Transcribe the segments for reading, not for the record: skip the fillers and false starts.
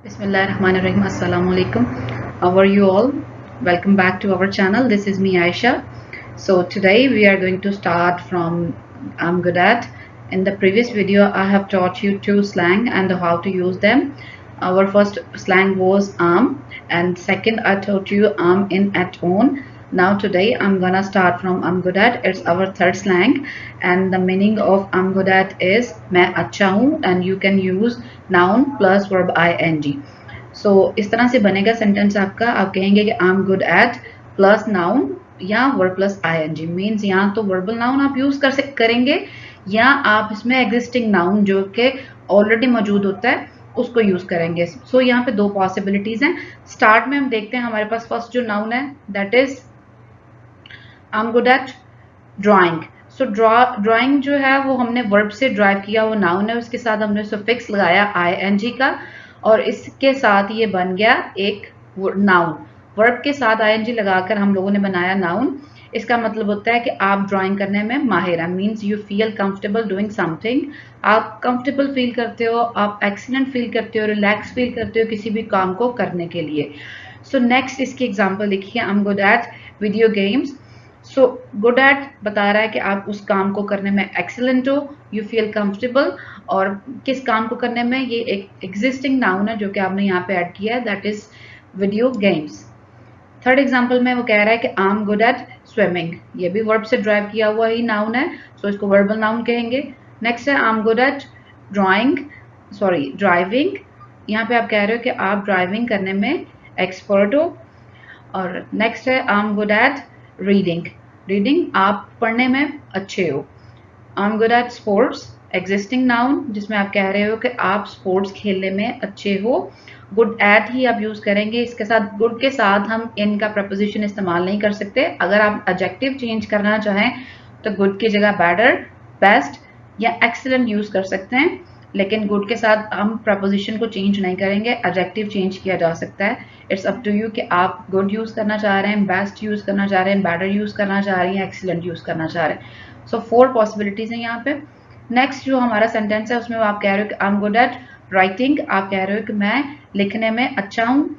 Bismillahirrahmanirrahim. Assalamu alaikum. How are you all? Welcome back to our channel. This is me, Aisha. So today we are going to start from I'm good at. In the previous video, I have taught you two slang and how to use them. Our first slang was and second I taught you in at on. Now today I'm gonna start from I'm good at. It's our third slang, and the meaning of I'm good at is मैं अच्छा हूँ, and you can use noun plus verb ing. सो इस तरह से बनेगा sentence आपका. आप कहेंगे कि I am good at plus noun या वर्ब प्लस आईएनजी. मीन्स या तो वर्बल नाउन आप यूज करेंगे या आप इसमें एग्जिस्टिंग नाउन जो कि ऑलरेडी मौजूद होता है उसको यूज करेंगे. सो यहाँ पे दो पॉसिबिलिटीज हैं. स्टार्ट में हम देखते हैं हमारे पास फर्स्ट जो नाउन है that is I am good at drawing. So drawing जो है वो हमने वर्ब से ड्राइव किया, वो नाउन है, उसके साथ हमने सफिक्स लगाया आईएनजी का और इसके साथ ये बन गया एक नाउन. वर्ब के साथ आईएनजी लगाकर हम लोगों ने बनाया नाउन. इसका मतलब होता है कि आप ड्राइंग करने में माहिर हैं. Means you feel comfortable doing something. आप कंफर्टेबल फील करते हो, आप एक्सीलेंट फील करते हो, रिलैक्स फील करते हो किसी भी काम को करने के लिए. सो नेक्स्ट इसकी एग्जाम्पल लिखिए. I am good at video games. So good at बता रहा है कि आप उस काम को करने में एक्सीलेंट हो, यू फील कंफर्टेबल. और किस काम को करने में, ये एक एग्जिस्टिंग नाउन है जो कि आपने यहाँ पे ऐड किया है, that is video games. Third example में वो कह रहा है कि I am good at swimming. ये भी वर्ब से ड्राइव किया हुआ ही नाउन है, सो इसको वर्बल नाउन कहेंगे. नेक्स्ट है I am good at driving. यहाँ पे आप कह रहे हो कि आप ड्राइविंग करने में एक्सपर्ट हो. और नेक्स्ट है I am good at reading. आप पढ़ने में अच्छे हो. I am good at sports, existing noun जिसमें आप कह रहे हो कि आप स्पोर्ट्स खेलने में अच्छे हो. गुड एट ही आप यूज करेंगे. इसके साथ गुड के साथ हम इन का प्रपोजिशन इस्तेमाल नहीं कर सकते. अगर आप एडजेक्टिव चेंज करना चाहें तो गुड की जगह बेटर, बेस्ट या एक्सीलेंट यूज कर सकते हैं, लेकिन गुड के साथ हम प्रपोजिशन को चेंज नहीं करेंगे. एडजेक्टिव चेंज किया जा सकता है. इट्स अप टू यू कि आप गुड यूज करना चाह रहे हैं, बेस्ट यूज करना चाह रहे हैं, बेटर यूज करना चाह रहे हैं, एक्सीलेंट यूज करना चाह रहे हैं. सो 4 पॉसिबिलिटीज हैं यहाँ पे. नेक्स्ट जो हमारा सेंटेंस है उसमें आप कह रहे हो कि I am good at writing. आप कह रहे हो कि मैं लिखने में अच्छा हूँ.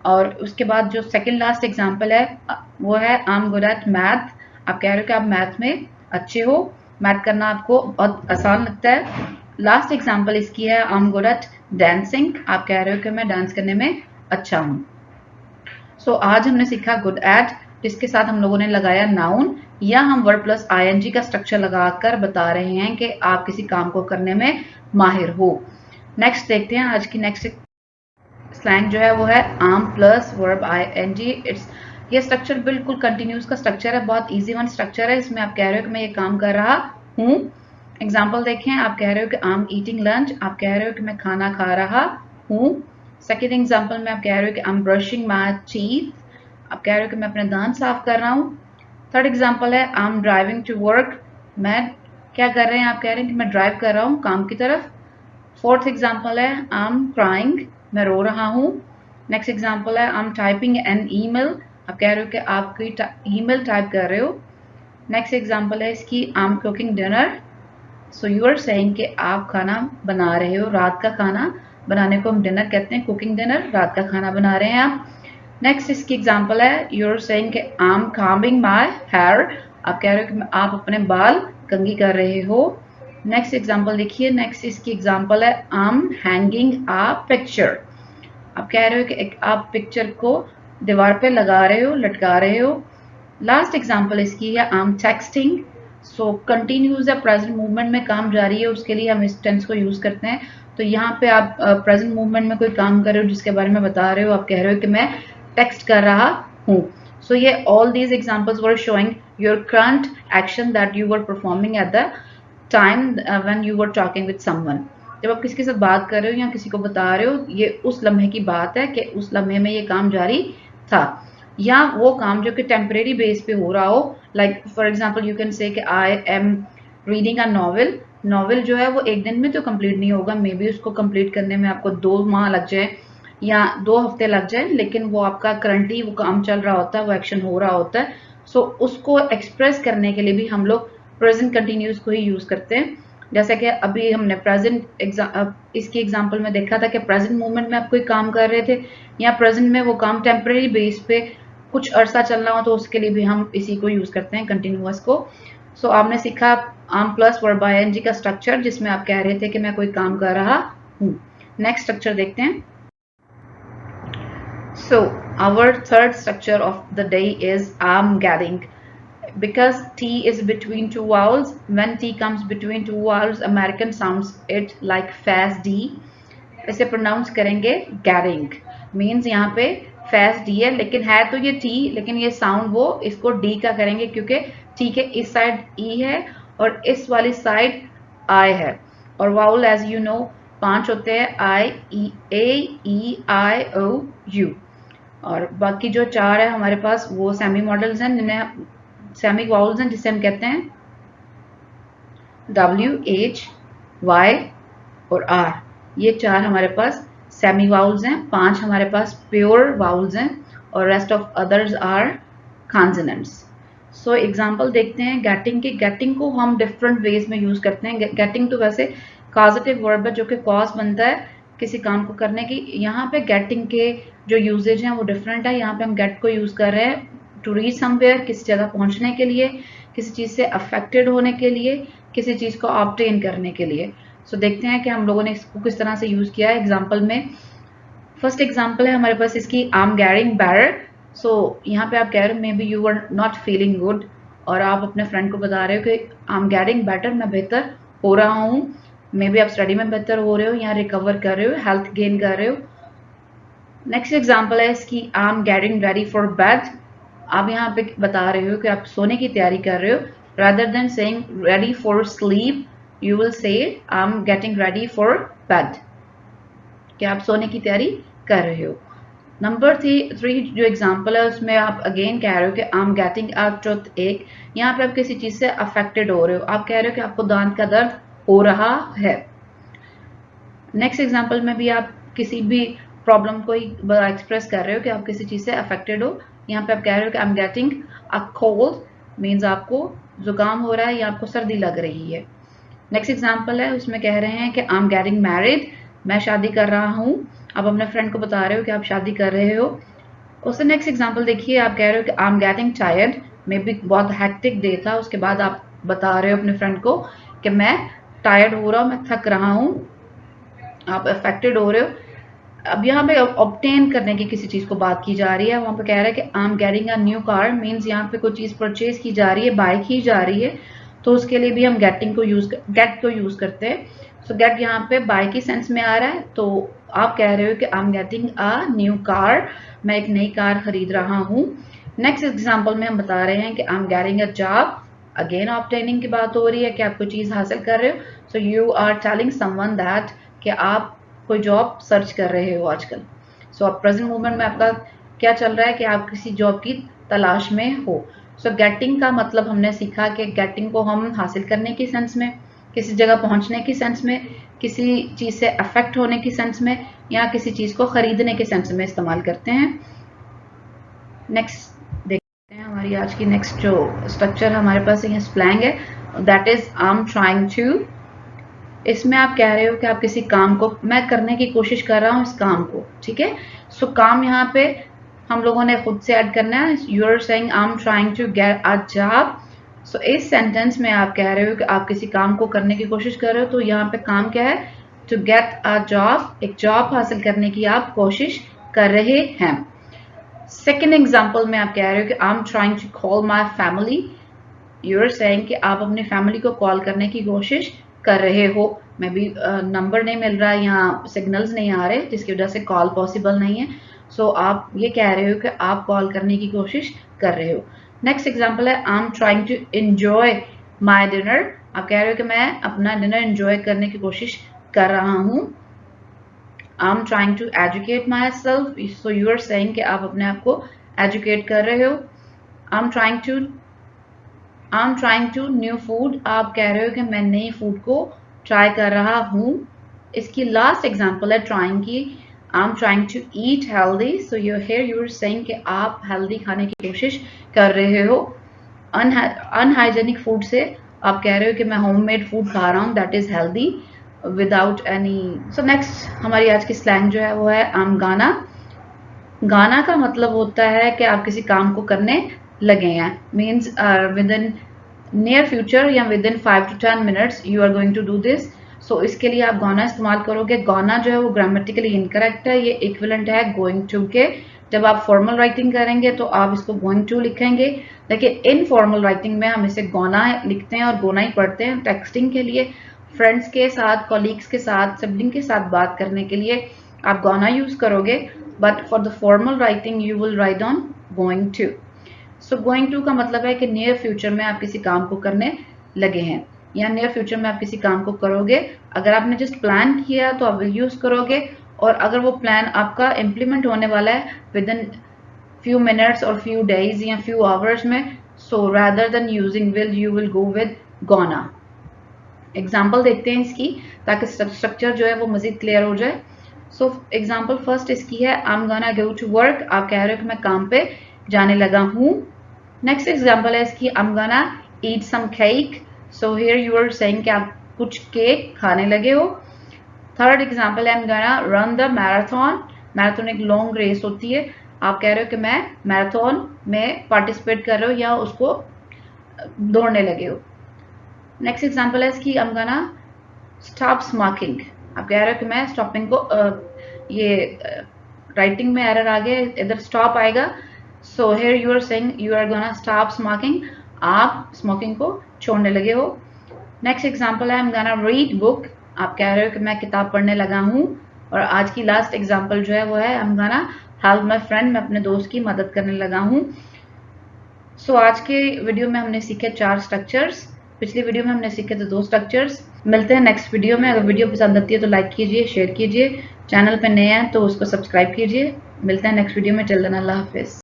और उसके बाद जो सेकंड लास्ट एग्जांपल है वो है I am good at math. आप कह रहे हो कि आप मैथ में अच्छे हो, मैथ करना आपको बहुत आसान लगता है. लास्ट एग्जांपल इसकी है I am good at dancing. आप कह रहे हो कि मैं डांस करने में अच्छा हूँ. सो आज हमने सीखा गुड एट, जिसके साथ हम लोगों ने लगाया नाउन या हम वर्ब प्लस आईएनजी का स्ट्रक्चर लगाकर बता रहे हैं कि आप किसी काम को करने में माहिर हो. नेक्स्ट देखते हैं आज की नेक्स्ट स्लैंग जो है वो है आम प्लस वर्ब आईएनजी. ये स्ट्रक्चर बिल्कुल कंटिन्यूस का स्ट्रक्चर है, बहुत इजी वन स्ट्रक्चर है. इसमें आप कह रहे हो कि मैं ये काम कर रहा हूँ. एग्जाम्पल देखें. आप कह रहे हो कि आई एम ईटिंग लंच. आप कह रहे हो कि मैं खाना खा रहा हूँ. सेकेंड एग्जाम्पल में आप कह रहे हो कि I M brushing my teeth. आप कह रहे हो कि मैं अपने दांत साफ कर रहा हूँ. थर्ड एग्जाम्पल है I am driving to work. मैं क्या कर रहे हैं, आप कह रहे हैं कि मैं ड्राइव कर रहा हूँ काम की तरफ. फोर्थ एग्जाम्पल है आई एम क्राइंग. मैं रो रहा हूँ. नेक्स्ट एग्जाम्पल है I am typing an email. आप कह रहे हो कि आप कोई ईमेल टाइप कर रहे हो. नेक्स्ट एग्जाम्पल है इसकी I am cooking dinner. So you are saying कि आप खाना बना रहे हो, रात का खाना बनाने को हम डिनर कहते हैं. कुकिंग डिनर, रात का खाना बना रहे हैं आप. नेक्स्ट इसकी एग्जाम्पल है यू आर सेइंग कि I am combing my hair. आप कह रहे हो कि आप अपने बाल कंघी कर रहे हो. नेक्स्ट एग्जाम्पल देखिए. नेक्स्ट इसकी एग्जाम्पल है I M hanging a picture. आप कह रहे हो कि आप पिक्चर को दीवार पे लगा रहे हो, लटका रहे हो. लास्ट एग्जाम्पल इसकी है I M texting. So continues है, प्रेजेंट मूवमेंट में काम जारी है, उसके लिए हम इस टेंस को यूज करते हैं. तो यहाँ पे आप प्रेजेंट मूवमेंट में कोई काम कर रहे हो जिसके बारे में बता रहे हो. आप कह रहे हो कि मैं टेक्स्ट कर रहा हूँ. सो ये all these examples were showing your current action that you were performing at the time when you were talking with someone. जब आप किसी के साथ बात कर रहे हो या किसी को बता रहे हो, ये उस लम्हे की बात है कि उस लम्हे में ये काम जारी था, या वो काम जो कि टेम्परेरी बेस पे हो रहा हो. Like for example you can say कि I am reading a novel. Novel जो है वो एक दिन में तो कंप्लीट नहीं होगा. मे बी उसको कंप्लीट करने में आपको 2 माह लग जाए या 2 हफ्ते लग जाए, लेकिन वो आपका करंटली वो काम चल रहा होता है, वो एक्शन हो रहा होता है. सो उसको एक्सप्रेस करने के लिए भी हम लोग प्रेजेंट कंटिन्यूस को ही यूज करते हैं. जैसे कि अभी हमने इसकी एग्जांपल में देखा था कि प्रेजेंट मोमेंट में आप कोई काम कर रहे थे, या प्रेजेंट में वो काम टेम्परेरी बेस पे कुछ अरसा चलना हो तो उसके लिए भी हम इसी को यूज करते हैं, कंटिन्यूअस को। सो आपने सीखा आम प्लस वर्ब आईएनजी का स्ट्रक्चर, जिसमें आप कह रहे थे कि मैं कोई काम कर रहा हूँ। नेक्स्ट स्ट्रक्चर देखते हैं। So our third structure of the day is I'm getting. Because T is between two vowels, when T comes between two vowels, American sounds it like fast D. इसे प्रोनाउंस करेंगे getting. Means यहाँ पे fast D है, लेकिन है तो ये T, लेकिन ये साउंड वो इसको D का करेंगे, क्योंकि T के इस साइड E है और इस वाली साइड I है। और वाउल एज यू नो 5 होते हैं, I, E, A, E, I, O, U। और बाकी जो 4 है हमारे पास वो सेमी मॉडल्स हैं, जिन्हें सेमी वाउल्स हैं, जिसे हम कहते हैं W, H, Y और R। ये 4 हमारे पास सेमी वाउल्स हैं, 5 हमारे पास प्योर वाउल्स हैं और rest of others are consonants. So example देखते हैं गेटिंग की। गेटिंग को हम डिफरेंट वेज में यूज करते हैं। गेटिंग तो वैसे कॉजेटिव वर्ब है जो कि कॉज बनता है किसी काम को करने की। यहाँ पे गेटिंग के जो यूजेज हैं वो डिफरेंट है। यहाँ पे हम गेट को यूज कर रहे हैं टू रीच समवेयर, किसी जगह पहुंचने के लिए, किसी चीज से अफेक्टेड होने के लिए, किसी चीज को ऑब्टेन करने के लिए। सो देखते हैं कि हम लोगों ने इसको किस तरह से यूज किया है एग्जाम्पल में। फर्स्ट एग्जाम्पल है हमारे पास इसकी, I am getting better. So यहाँ पे आप कह रहे हो maybe you are not feeling good, और आप अपने फ्रेंड को बता रहे हो कि आई एम गेटिंग बेटर, मैं बेहतर हो रहा हूँ। मे बी आप स्टडी में बेहतर हो रहे हो या रिकवर कर रहे हो, हेल्थ गेन कर रहे हो। नेक्स्ट एग्जाम्पल है इसकी, I am getting ready for bed. आप यहाँ पे बता रहे हो कि आप सोने की तैयारी कर रहे हो। Rather than saying ready for sleep, you will say I am getting ready for bed, कि आप सोने की तैयारी कर रहे हो। नंबर 3 जो एग्जाम्पल है उसमें आप अगेन कह रहे हो कि I am getting a tooth एक। यहाँ पे आप किसी चीज से अफेक्टेड हो रहे हो, आप कह रहे हो कि आपको दांत का दर्द हो रहा है। नेक्स्ट एग्जाम्पल में भी आप किसी भी प्रॉब्लम को एक्सप्रेस कर रहे हो कि आप किसी चीज से अफेक्टेड हो। यहाँ पे आप कह रहे हो कि I am getting a cold, means आपको जुकाम हो रहा है या आपको सर्दी लग रही है। नेक्स्ट एग्जाम्पल है उसमें कह रहे हैं कि आई एम गेटिंग मैरिड, मैं शादी कर रहा हूँ। आप अपने फ्रेंड को बता रहे हो कि आप शादी कर रहे हो। उससे नेक्स्ट एग्जाम्पल देखिए, आप कह रहे हो कि I am getting tired, may be बहुत हैक्टिक डे था, उसके बाद आप बता रहे हो अपने फ्रेंड को कि मैं टायर्ड हो रहा हूँ, मैं थक रहा हूँ, आप अफेक्टेड हो रहे हो। अब यहाँ पे ऑब्टेन करने की किसी चीज को बात की जा रही है। वहां पे कह रहा है कि I am getting a new car, means यहाँ पे कोई चीज परचेज की जा रही है, बाय की जा रही है, तो उसके लिए भी हम गेट को यूज करते हैं। सो गेट यहाँ पे बाय की सेंस में आ रहा है, तो आप कह रहे हो कि I am getting a new car, मैं एक नई कार खरीद रहा हूँ। नेक्स्ट एग्जाम्पल में हम बता रहे हैं कि I am getting a job, again obtaining की बात हो रही है कि आप कोई चीज हासिल कर रहे हो। So you are telling someone that कि आप कोई जॉब सर्च कर रहे हो आजकल। सो अब प्रेजेंट मोमेंट में आपका क्या चल रहा है कि आप किसी जॉब की तलाश में हो। सो गेटिंग का मतलब हमने सीखा कि गेटिंग को हम हासिल करने की सेंस में, किसी जगह पहुंचने की सेंस में, किसी चीज से अफेक्ट होने की सेंस में, या किसी चीज को खरीदने के सेंस में इस्तेमाल करते हैं। नेक्स्ट देखते हैं हमारी आज की नेक्स्ट जो स्ट्रक्चर हमारे पास ये स्लैंग है, that is I am trying to. इसमें आप कह रहे हो कि आप किसी काम को, मैं करने की कोशिश कर रहा हूँ इस काम को, ठीक है। सो काम यहाँ पे हम लोगों ने खुद से ऐड करना है। You are saying I am trying to get a job. So इस सेंटेंस में आप कह रहे हो कि आप किसी काम को करने की कोशिश कर रहे हो, तो यहाँ पे काम क्या है, टू गेट अ जॉब, एक जॉब हासिल करने की आप कोशिश कर रहे हैं। सेकेंड एग्जाम्पल में आप कह रहे हो कि I am trying to call my family. You are saying कि आप अपनी फैमिली को कॉल करने की कोशिश कर रहे हो। मे बी नंबर नहीं मिल रहा है, यहाँ सिग्नल्स नहीं आ रहे, जिसकी वजह से कॉल पॉसिबल नहीं है। सो आप ये कह रहे हो कि आप कॉल करने की कोशिश कर रहे हो। नेक्स्ट एग्जाम्पल है I am trying to enjoy my dinner. आप कह रहे हो कि मैं अपना डिनर एंजॉय करने की कोशिश कर रहा हूँ। I am trying to educate myself. So you are saying कि आप अपने आप को एजुकेट कर रहे हो। I am trying to new food. आप कह रहे हो कि मैं नई फूड को ट्राई कर रहा हूँ। इसकी लास्ट एग्जाम्पल है ट्राइंग की, I am trying to eat healthy. So you are saying कि आप हेल्दी खाने की कोशिश कर रहे हो, अनहाइजेनिक फूड से आप कह रहे हो कि मैं होममेड फूड खा रहा हूँ, that is healthy without any. So next हमारी आज की स्लैंग जो है वो है आम गाना। गाना का मतलब होता है कि आप किसी काम को करने लगे हैं, means within near future या within 5 to 10 minutes you are going to do this. So इसके लिए आप गाना इस्तेमाल करोगे। गाना जो है वो ग्रामेटिकली इनकरेक्ट है, ये इक्विवेलेंट है गोइंग टू के। जब आप फॉर्मल राइटिंग करेंगे तो आप इसको गोइंग टू लिखेंगे, लेकिन इनफॉर्मल राइटिंग में हम इसे गोना लिखते हैं और गोना ही पढ़ते हैं। टेक्सटिंग के लिए, फ्रेंड्स के साथ, कॉलीग्स के साथ, सिबलिंग के साथ बात करने के लिए आप गोना यूज करोगे, but for the formal writing you will write on going to. So going to का मतलब है कि नियर फ्यूचर में आप किसी काम को करने लगे हैं या नियर फ्यूचर में आप किसी काम को करोगे। अगर आपने जस्ट प्लान किया तो आप विल यूज करोगे, और अगर वो प्लान आपका इम्प्लीमेंट होने वाला है with in few minutes or few days या few hours में, so rather than using will you will go with gonna। Example देखते हैं इसकी, ताकि स्ट्रक्चर जो है वो मजीद क्लियर हो जाए। सो एग्जाम्पल फर्स्ट इसकी है I am gonna go to work. आप कह रहे हो कि मैं काम पे जाने लगा हूँ। नेक्स्ट एग्जाम्पल है इसकी I am gonna eat some cake. So here you are saying कि आप कुछ केक खाने लगे हो। थर्ड एग्जाम्पल है I am gonna run the marathon. Marathon एक लॉन्ग रेस होती है, आप कह रहे हो कि मैं मैराथन में पार्टिसिपेट कर रहे हो या उसको दौड़ने लगे हो। नेक्स्ट एग्जाम्पल है इसकी I am gonna stop smoking. आप कह रहे हो कि मैं स्टॉपिंग को ये राइटिंग में एरर आ गया, इधर स्टॉप आएगा। So here you are saying you are gonna stop smoking, आप स्मोकिंग को छोड़ने लगे हो। नेक्स्ट एग्जाम्पल है I am gonna read book. आप कह रहे हो कि मैं किताब पढ़ने लगा हूँ। और आज की लास्ट एग्जाम्पल जो है वो है I am gonna help my friend. मैं अपने दोस्त की मदद करने लगा हूँ। सो आज के वीडियो में हमने सीखे 4 स्ट्रक्चर्स, पिछली वीडियो में हमने सीखे थे 2 स्ट्रक्चर्स। मिलते हैं नेक्स्ट वीडियो में। अगर वीडियो पसंद आती है तो लाइक कीजिए, शेयर कीजिए, चैनल पे नए हैं तो उसको सब्सक्राइब कीजिए। मिलते हैं नेक्स्ट वीडियो में। टिल देन अल्लाह हाफिज।